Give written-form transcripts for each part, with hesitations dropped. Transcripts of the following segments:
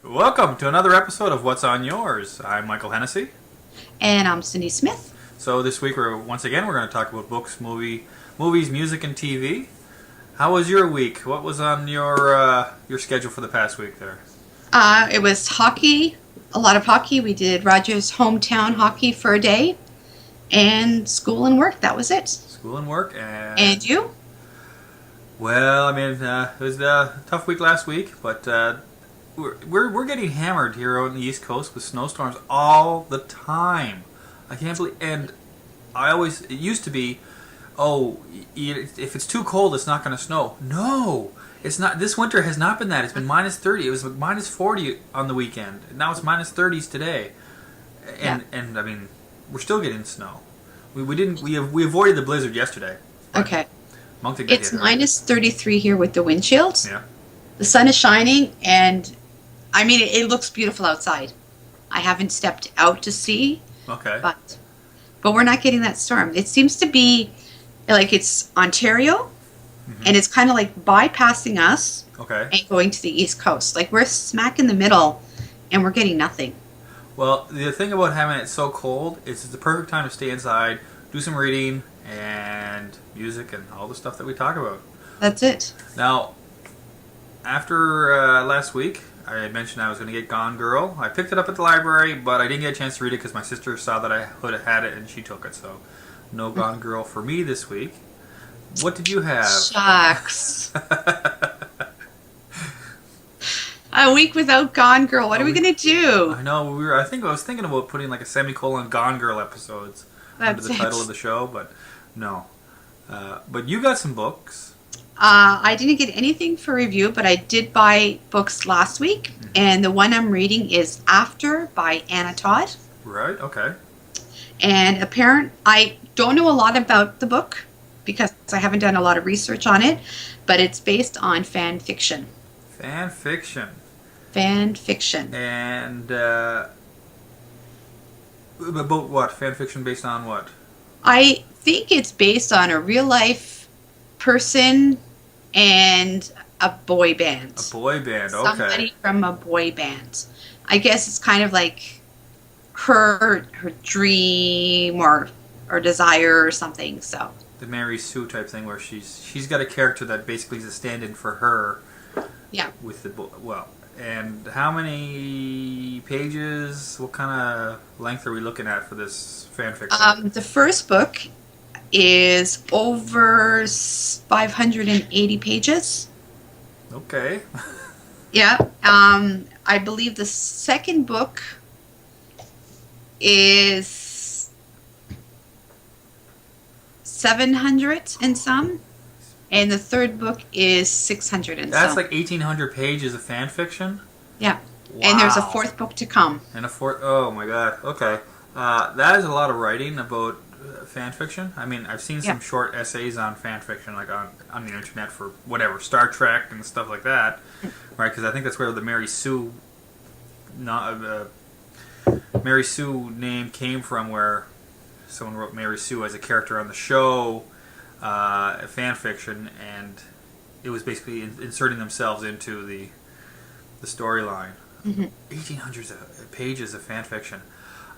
Welcome to another episode of What's on Yours. I'm Michael Hennessy. And I'm Cindy Smith. So this week we're going to talk about books, movies, music, and TV. How was your week? What was on your schedule for the past week there? It was hockey, a lot of hockey. We did Rogers hometown hockey for a day, and school and work. That was it. School and work And you? Well, it was a tough week last week, but we're getting hammered here on the East Coast with snowstorms all the time. I can't believe. And it used to be, if it's too cold, it's not going to snow. No, it's not. This winter has not been that. It's been minus 30. It was minus 40 on the weekend. Now it's minus 30s today, and we're still getting snow. We avoided the blizzard yesterday. Okay. Moncton It's minus 33 here with the wind chills. Yeah. The sun is shining, and it looks beautiful outside. I haven't stepped out to see. Okay. But we're not getting that storm. It seems to be like it's Ontario, and it's kind of like bypassing us and going to the East Coast. Like we're smack in the middle, and we're getting nothing. Well, the thing about having it so cold is it's the perfect time to stay inside, do some reading, and music, and all the stuff that we talk about. That's it. Now, after last week, I had mentioned I was going to get Gone Girl. I picked it up at the library, but I didn't get a chance to read it because my sister saw that I would have had it and she took it. So, no Gone Girl for me this week. What did you have? Shucks. A week without Gone Girl. What are we going to do? I know. I was thinking about putting like a semicolon Gone Girl episodes under the title of the show, but no. But you got some books. I didn't get anything for review, but I did buy books last week, and the one I'm reading is After by Anna Todd. Right, okay. And I don't know a lot about the book because I haven't done a lot of research on it, but it's based on fan fiction. Fan fiction. Fan fiction. And about what? Fan fiction based on what? I think it's based on a real life person and a boy band. A boy band, okay. Somebody from a boy band. I guess it's kind of like her dream or desire or something. So the Mary Sue type thing, where she's got a character that basically is a stand-in for her. Yeah. With and how many pages? What kind of length are we looking at for this fanfiction? The first book is over 580 pages. Okay. Yeah. I believe the second book is 700 and some, and the third book is 600 and some. That's like 1,800 pages of fan fiction? Yeah. Wow. And there's a fourth book to come. And oh my god, okay. That is a lot of writing about fan fiction. I've seen some short essays on fan fiction, like on the internet for whatever, Star Trek and stuff like that, right? Because I think that's where the Mary Sue name came from, where someone wrote Mary Sue as a character on the show, fan fiction, and it was basically inserting themselves into the storyline. 1,800 pages of fan fiction.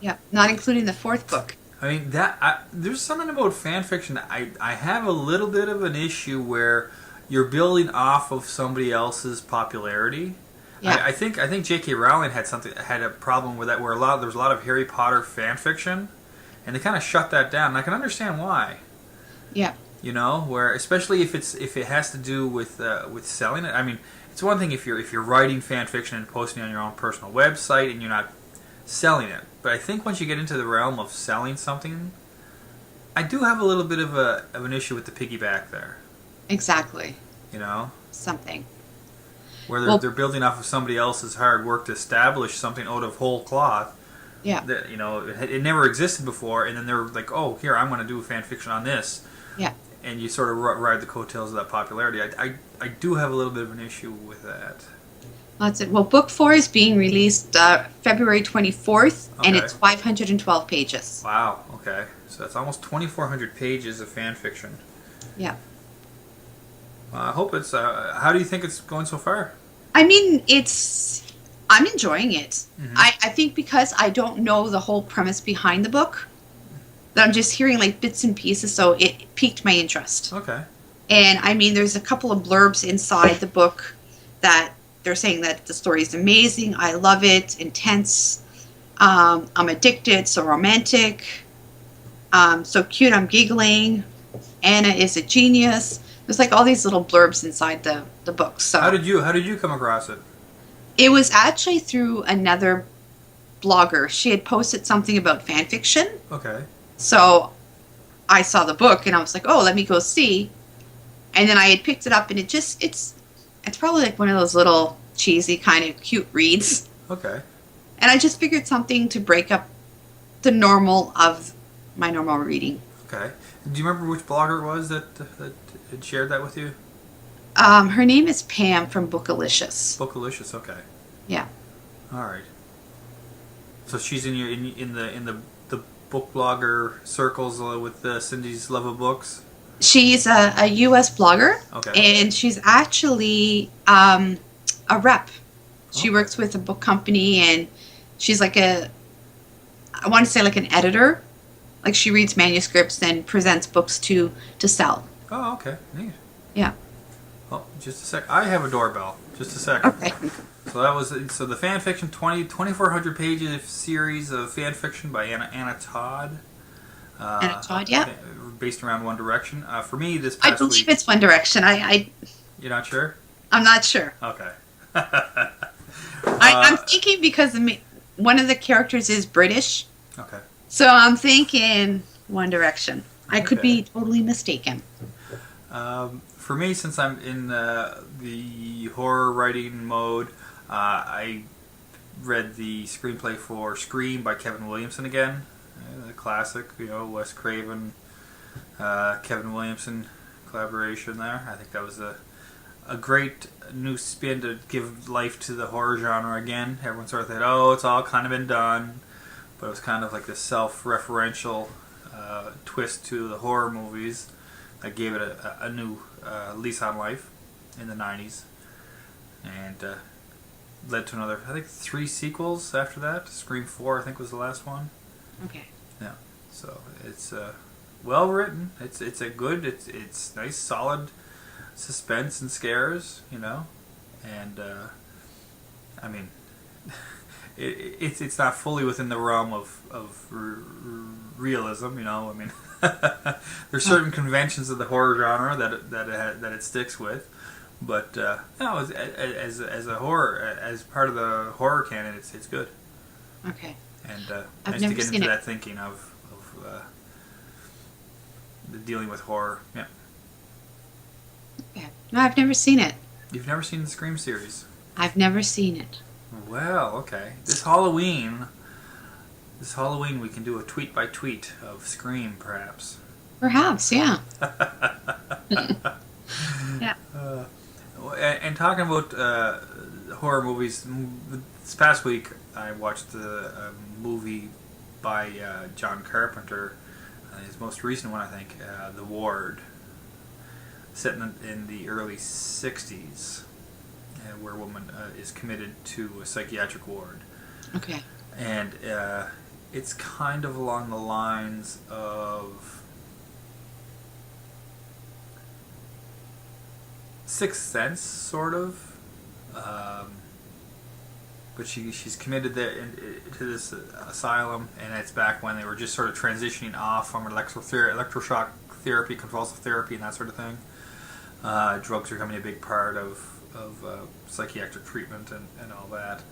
Yeah, not including the fourth book. There's something about fan fiction. I have a little bit of an issue where you're building off of somebody else's popularity. Yeah. I think J.K. Rowling had a problem with that, where there was a lot of Harry Potter fan fiction, and they kind of shut that down. And I can understand why. Yeah. Where especially if it has to do with selling it. It's one thing if you're writing fan fiction and posting it on your own personal website and you're not selling it. But I think once you get into the realm of selling something, I do have a little bit of an issue with the piggyback there. Exactly. Something. Where they're building off of somebody else's hard work to establish something out of whole cloth. Yeah. That it never existed before, and then they're like, oh, here, I'm going to do a fan fiction on this. Yeah. And you sort of ride the coattails of that popularity. I do have a little bit of an issue with that. That's it. Well, book 4 is being released February 24th, and it's 512 pages. Wow, okay. So that's almost 2,400 pages of fan fiction. Yeah. I hope it's... how do you think it's going so far? I mean, it's I'm enjoying it. Mm-hmm. I think because I don't know the whole premise behind the book, that I'm just hearing like bits and pieces, so it piqued my interest. Okay. And I mean, there's a couple of blurbs inside the book that they're saying that the story is amazing. I love it, intense. I'm addicted, so romantic. So cute, I'm giggling. Anna is a genius. There's like all these little blurbs inside the book. So how did you come across it? it was actually through another blogger. She had posted something about fan fiction. Okay. So I saw the book and I was like, oh, let me go see. And then I had picked it up and it's probably like one of those little cheesy kind of cute reads. Okay. And I just figured something to break up the normal of my normal reading. Okay. Do you remember which blogger it was that had shared that with you? Her name is Pam from Bookalicious. Bookalicious. Okay. Yeah. All right. So she's in your in the book blogger circles with Cindy's Love of Books. She's a U.S. blogger. Okay. And she's actually a rep. She works with a book company, and she's like I want to say like an editor. Like she reads manuscripts and presents books to sell. Oh, okay. Neat. Yeah. Oh, just a sec. I have a doorbell. Just a second. Okay. So that was the fan fiction 2,400 pages series of fan fiction by Anna Todd. Anna Todd, yeah. Based around One Direction. For me, this past I believe week, it's One Direction. You're not sure? I'm not sure. Okay. I'm thinking because one of the characters is British. Okay. So I'm thinking One Direction. I could Okay. be totally mistaken. For me, since I'm in the horror writing mode, I read the screenplay for Scream by Kevin Williamson again. The classic, Wes Craven, Kevin Williamson collaboration there. I think that was a great new spin to give life to the horror genre again. Everyone sort of thought, oh, it's all kind of been done. But it was kind of like this self-referential twist to the horror movies that gave it a new lease on life in the 90s. And led to another, I think, 3 sequels after that. Scream 4, I think, was the last one. Okay. Yeah. So it's well written. It's it's nice, solid suspense and scares, and I mean, it's not fully within the realm of realism, I mean, there's certain conventions of the horror genre that it sticks with, but as a horror, as part of the horror canon, it's good. Okay. And I've nice never to get seen into it. that thinking of dealing with horror. Yeah. Okay. No, I've never seen it. You've never seen the Scream series? I've never seen it. Well, okay. This Halloween we can do a tweet by tweet of Scream, perhaps. Perhaps, yeah. Yeah. And talking about horror movies, this past week I watched a movie by John Carpenter, his most recent one, I think, The Ward, set in the early 60s, where a woman is committed to a psychiatric ward. Okay. And it's kind of along the lines of Sixth Sense, sort of. But she's committed to this asylum, and it's back when they were just sort of transitioning off from electroshock therapy, convulsive therapy, and that sort of thing. Drugs are becoming a big part of psychiatric treatment and all that.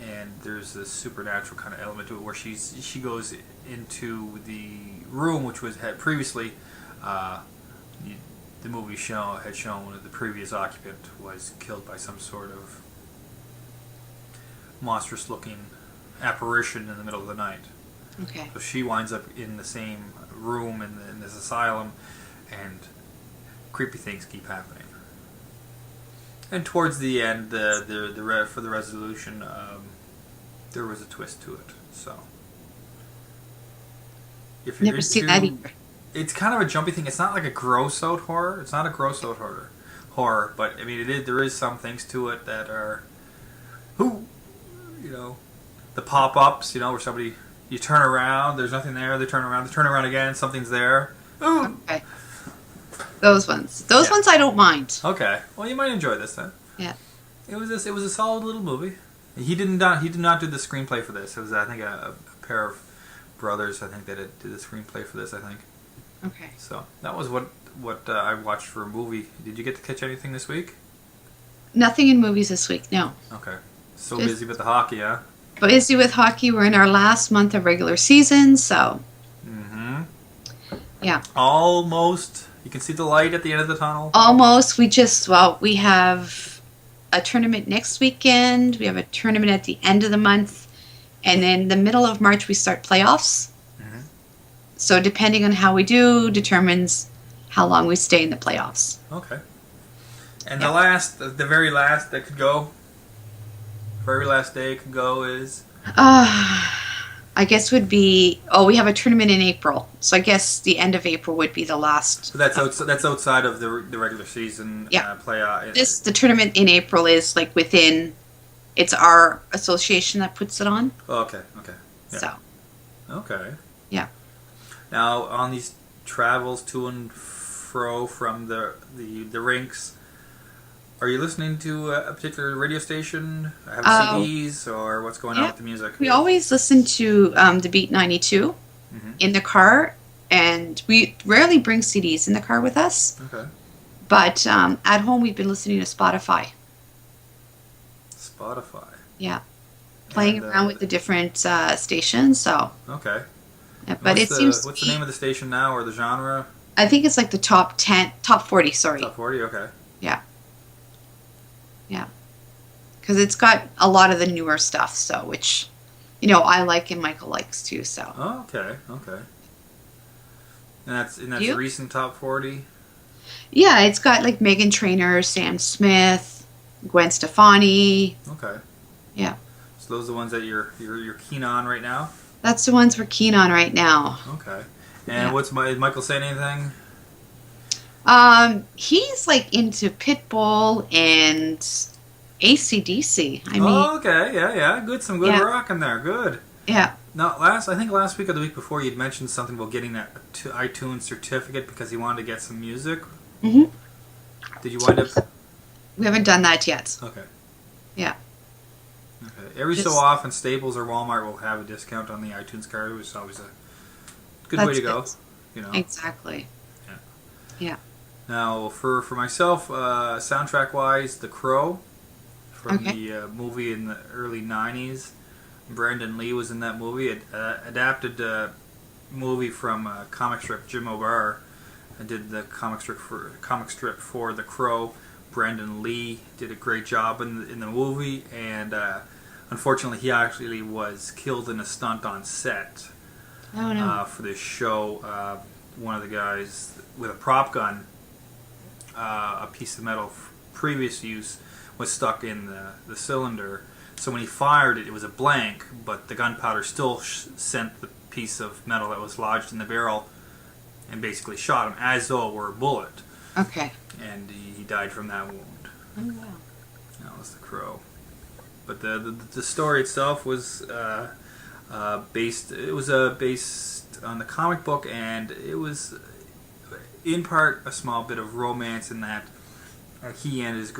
And there's this supernatural kind of element to it where she goes into the room, which had previously the movie had shown that the previous occupant was killed by some sort of monstrous looking apparition in the middle of the night. Okay. So she winds up in the same room in this asylum, and creepy things keep happening. And towards the end, for the resolution, there was a twist to it. So, if you're Never seen that either. It's kind of a jumpy thing. It's not like a gross out horror. It's not a gross out horror, but I mean, there is some things to it that are, ooh, the pop-ups, where somebody, you turn around, there's nothing there, they turn around again, something's there. Ooh. Okay. Those ones I don't mind. Okay, well, you might enjoy this then. Yeah. It was a solid little movie. He did not do the screenplay for this. It was, I think, a pair of brothers, I think, that did the screenplay for this, I think. Okay. So that was what I watched for a movie. Did you get to catch anything this week? Nothing in movies this week, no. Okay. So busy with the hockey, huh? Busy with hockey. We're in our last month of regular season, so. Mm-hmm. Yeah. Almost. You can see the light at the end of the tunnel. Almost. We have a tournament next weekend. We have a tournament at the end of the month. And then the middle of March, we start playoffs. Mm-hmm. So depending on how we do, determines how long we stay in the playoffs. Okay. And the very last that could go, very last day it could go is? I guess would be, we have a tournament in April. So I guess the end of April would be the last. So that's outside of the regular season playoff. The tournament in April is like within, it's our association that puts it on. Oh, okay. Yeah. So. Okay. Yeah. Now, on these travels to and fro from the rinks, are you listening to a particular radio station? Have CDs, or what's going on with the music? We always listen to the Beat 92 in the car, and we rarely bring CDs in the car with us. Okay. But at home, we've been listening to Spotify. Spotify. Yeah. Playing around with the different stations, so. Okay. Yeah, but what's the name of the station now, or the genre? I think it's like the top 40, sorry. Top 40, okay. Yeah. Yeah. Because it's got a lot of the newer stuff, so, which, I like and Michael likes too, so. Oh, okay. And that's the recent top 40? Yeah, it's got like Meghan Trainor, Sam Smith, Gwen Stefani. Okay. Yeah. So those are the ones that you're keen on right now? That's the ones we're keen on right now. Okay. And is Michael saying anything? He's like into Pitbull and AC/DC. Okay, yeah. Some good rock in there. Good. Yeah. Now, I think last week or the week before, you'd mentioned something about getting that iTunes certificate because he wanted to get some music. Mm-hmm. Did you wind up? We haven't done that yet. Okay. Yeah. Okay. Every so often, Staples or Walmart will have a discount on the iTunes card, which is always a good way to go. Exactly. Yeah. Now, for myself, soundtrack-wise, The Crow from the movie in the early 90s. Brandon Lee was in that movie. It adapted a movie from comic strip. Jim O'Barr did the comic strip for The Crow. Brandon Lee did a great job in the movie, and unfortunately, he actually was killed in a stunt on set. Oh, no. For this show. One of the guys with a prop gun, a piece of metal previous use, was stuck in the cylinder. So when he fired it, it was a blank, but the gunpowder still sent the piece of metal that was lodged in the barrel and basically shot him as though it were a bullet. Okay. And he died from that wound. Oh, wow. That was The Crow. But the story itself was based on the comic book, and it was in part a small bit of romance in that he and his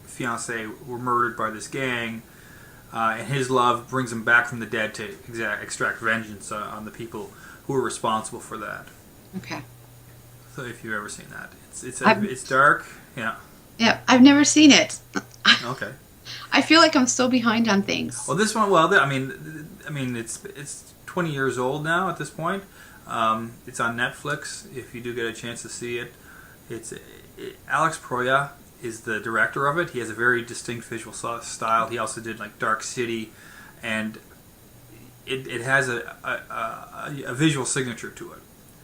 fiance were murdered by this gang, and his love brings him back from the dead to extract vengeance on the people who were responsible for that. Okay. So if you've ever seen that, it's dark. Yeah. Yeah, I've never seen it. Okay. I feel like I'm still behind on things. Well, this one, I mean, it's 20 years old now at this point. It's on Netflix. If you do get a chance to see it, Alex Proya is the director of it. He has a very distinct visual style. He also did like Dark City, and it has a visual signature to it.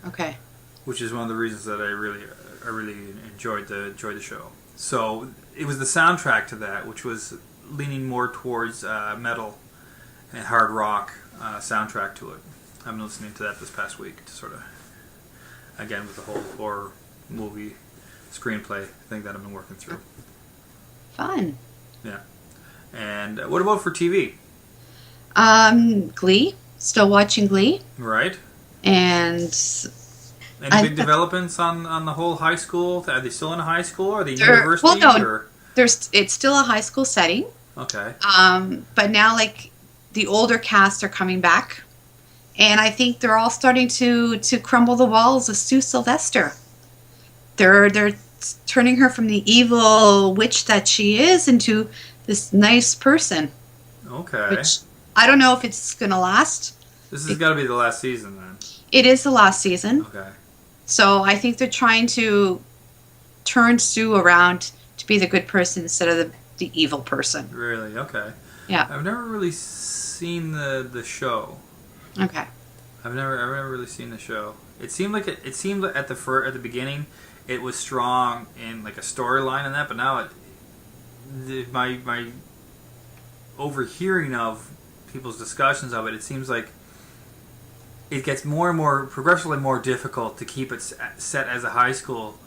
Okay. Which is one of the reasons that I really enjoyed the show. So it was the soundtrack to that, which was leaning more towards metal and hard rock soundtrack to it. I've been listening to that this past week to sort of, again, with the whole horror movie screenplay thing that I've been working through. Fun. Yeah. And what about for TV? Glee. Still watching Glee. Right. And any big developments on the whole high school? Are they still in a high school? Or are they university? Well, no. Or? It's still a high school setting. Okay. But now, like, the older cast are coming back. And I think they're all starting to crumble the walls of Sue Sylvester. They're turning her from the evil witch that she is into this nice person. Okay. Which I don't know if it's going to last. This has got to be the last season then. It is the last season. Okay. So I think they're trying to turn Sue around to be the good person instead of the evil person. Really? Okay. Yeah. I've never really seen the show. Okay. I've never really seen the show. It seemed like at the beginning, it was strong in like a storyline and that, but now my overhearing of people's discussions of it seems like it gets more and more progressively more difficult to keep it set as a high school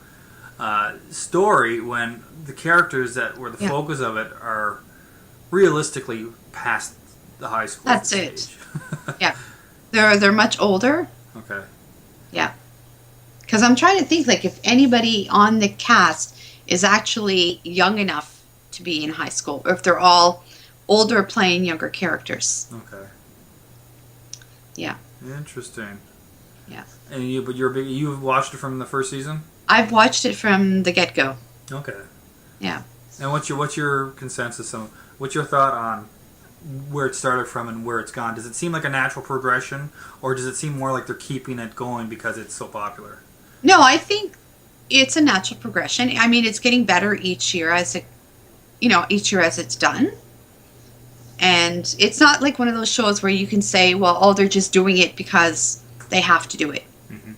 story when the characters that were the focus of it are realistically past the high school That's stage. it. Yeah. They're much older. Okay. Yeah. Because I'm trying to think, like, if anybody on the cast is actually young enough to be in high school, or if they're all older playing younger characters. Okay. Yeah. Interesting. Yeah. And you've watched it from the first season? I've watched it from the get-go. Okay. Yeah. And what's your consensus on what's your thought on where it started from and where it's gone? Does it seem like a natural progression, or does it seem more like they're keeping it going because it's so popular? No, I think it's a natural progression. I mean, it's getting better each year as it's done. And it's not like one of those shows where you can say, well, they're just doing it because they have to do it. Mm-hmm.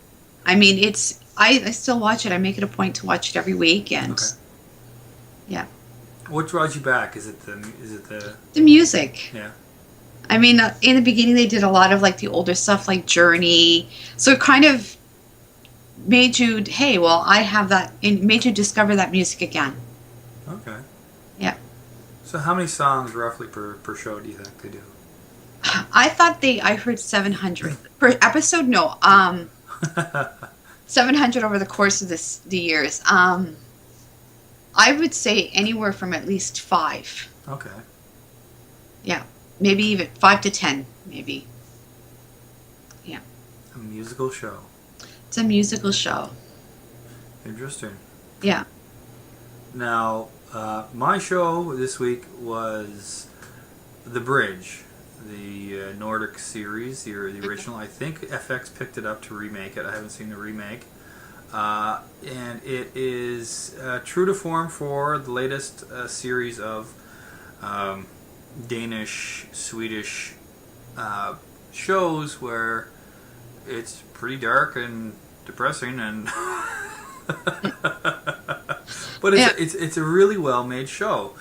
I mean, I still watch it. I make it a point to watch it every week, and yeah. What draws you back? Is it the music? Yeah. I mean, in the beginning they did a lot of like the older stuff like Journey, so it kind of made you, hey, well, I have that. It made you discover that music again. Okay. Yeah. So how many songs roughly per show do you think they do? I heard 700 per episode. No, 700 over the course of the years. I would say anywhere from at least 5. Okay. Yeah, maybe even 5 to 10, maybe. Yeah. A musical show. It's a musical show. Interesting. Yeah. Now, my show this week was The Bridge, the Nordic series, the original. I think FX picked it up to remake it. I haven't seen the remake. And it is true to form for the latest series of Danish, Swedish shows where it's pretty dark and depressing, and but it's a really well made show.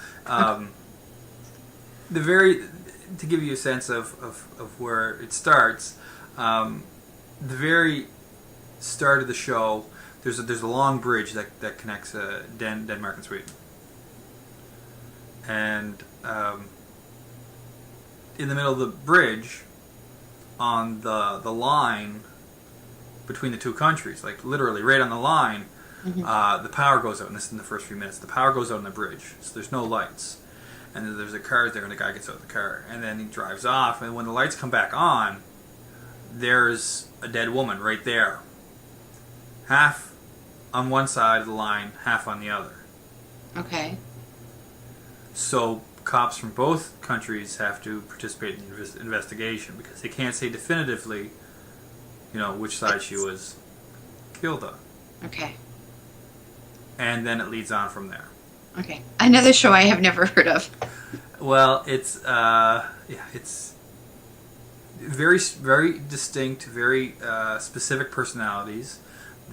To give you a sense of where it starts, the very start of the show, there's a long bridge that connects Denmark and Sweden, and in the middle of the bridge, on the line between the two countries, like literally right on the line, the power goes out, and this is in the first few minutes. The power goes out on the bridge, so there's no lights, and then there's a car there, and the guy gets out of the car, and then he drives off, and when the lights come back on, there's a dead woman right there, half on one side of the line, half on the other. Okay. So cops from both countries have to participate in the investigation because they can't say definitively, which side she was killed on. Okay. And then it leads on from there. Okay. Another show I have never heard of. Well, it's very, very distinct, very specific personalities.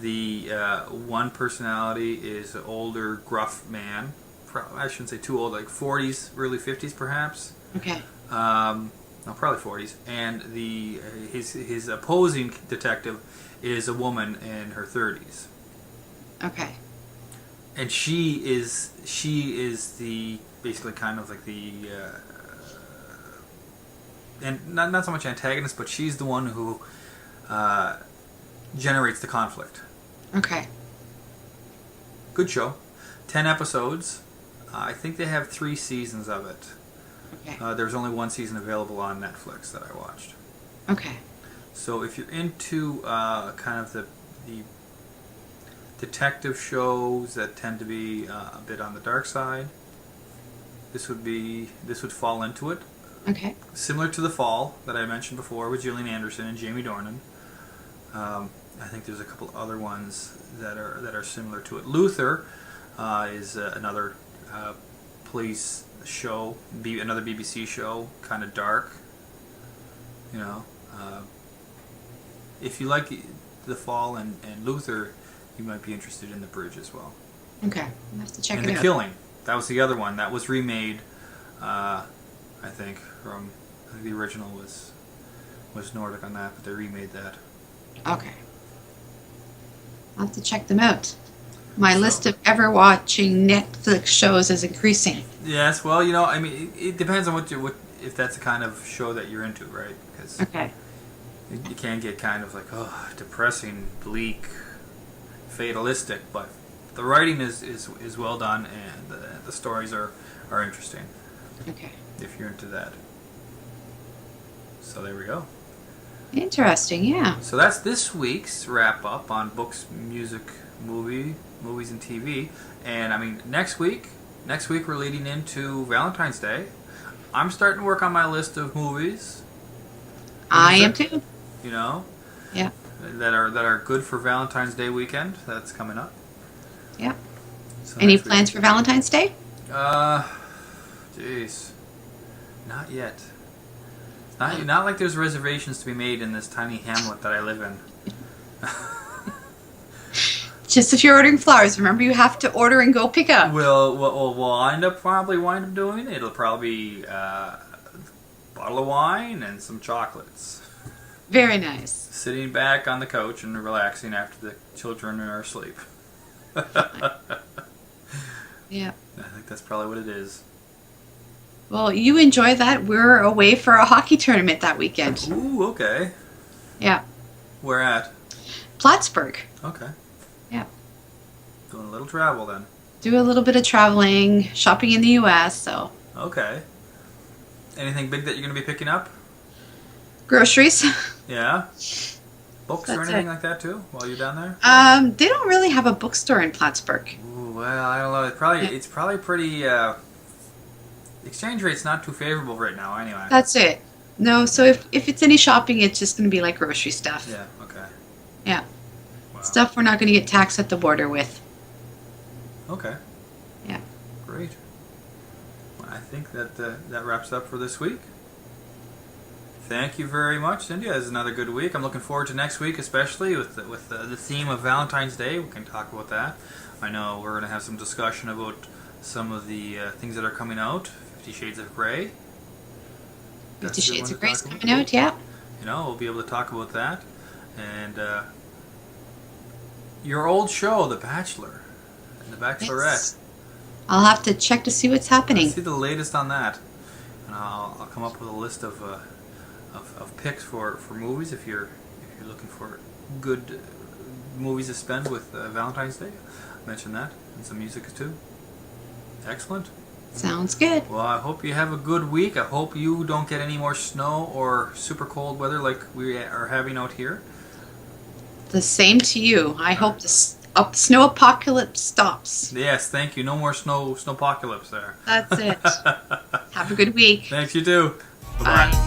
The one personality is an older, gruff man. I shouldn't say too old, like 40s, early 50s, perhaps. Okay. No, probably 40s. And his opposing detective is a woman in her 30s. Okay. and she is the basically kind of like the and not so much antagonist, but she's the one who generates the conflict. Okay. Good show. 10 episodes. I think they have 3 seasons of it. Okay. There's only 1 season available on Netflix that I watched. Okay. So if you're into kind of the detective shows that tend to be a bit on the dark side, this would fall into it. Okay. Similar to The Fall that I mentioned before with Gillian Anderson and Jamie Dornan. I think there's a couple other ones that are similar to it. Luther is another police show, another BBC show, kind of dark. You know, if you like The Fall and Luther, you might be interested in The Bridge as well. Okay, I'll have to check and it out. The Killing, that was the other one that was remade. I think the original was Nordic on that, but they remade that. Okay. I'll have to check them out. My list of ever watching Netflix shows is increasing. Yes, well, you know, I mean, it depends on what if that's the kind of show that you're into, right? Because Okay. you can get kind of like, depressing, bleak, fatalistic, but the writing is well done, and the stories are interesting. Okay. If you're into that. So there we go. Interesting, yeah. So that's this week's wrap up on books, music, movies and TV. And I mean, next week we're leading into Valentine's Day. I'm starting to work on my list of movies. I am too. You know? Yeah. That are good for Valentine's Day weekend. That's coming up. Yeah. So Any plans for Valentine's Day? Jeez. Not yet. Not like there's reservations to be made in this tiny hamlet that I live in. Just if you're ordering flowers, remember you have to order and go pick up. Well, we'll probably wind up doing it'll probably be a bottle of wine and some chocolates. Very nice. Sitting back on the couch and relaxing after the children are asleep. Yeah. I think that's probably what it is. Well, you enjoy that. We're away for a hockey tournament that weekend. Ooh, okay. Yeah. Where at? Plattsburgh. Okay. Yeah. Doing a little travel then. Do a little bit of traveling, shopping in the U.S., so. Okay. Anything big that you're going to be picking up? Groceries. Yeah. Books or That's anything it. like that too while you're down there? They don't really have a bookstore in Plattsburgh. Ooh, well, I don't know. It's probably pretty. Exchange rate's not too favorable right now, anyway. That's it. No, so if it's any shopping, it's just going to be like grocery stuff. Yeah. Okay. Yeah. Wow. Stuff we're not going to get taxed at the border with. Okay. Yeah. Great. Well, I think that wraps up for this week. Thank you very much, Cindy. It's another good week. I'm looking forward to next week, especially with the theme of Valentine's Day. We can talk about that. I know we're going to have some discussion about some of the things that are coming out. 50 Shades of Grey. 50 Shades of Grey is coming out, yeah. You know, we'll be able to talk about that. And your old show, The Bachelor and The Bachelorette. Yes. I'll have to check to see what's happening. Let's see the latest on that. And I'll come up with a list of picks for movies if you're looking for good movies to spend with Valentine's Day. Mention that, and some music too. Excellent. Sounds good. Well, I hope you have a good week. I hope you don't get any more snow or super cold weather like we are having out here. The same to you. I hope the snow apocalypse stops. Yes, thank you. No more snowpocalypse there. That's it. Have a good week. Thanks, you too. Bye.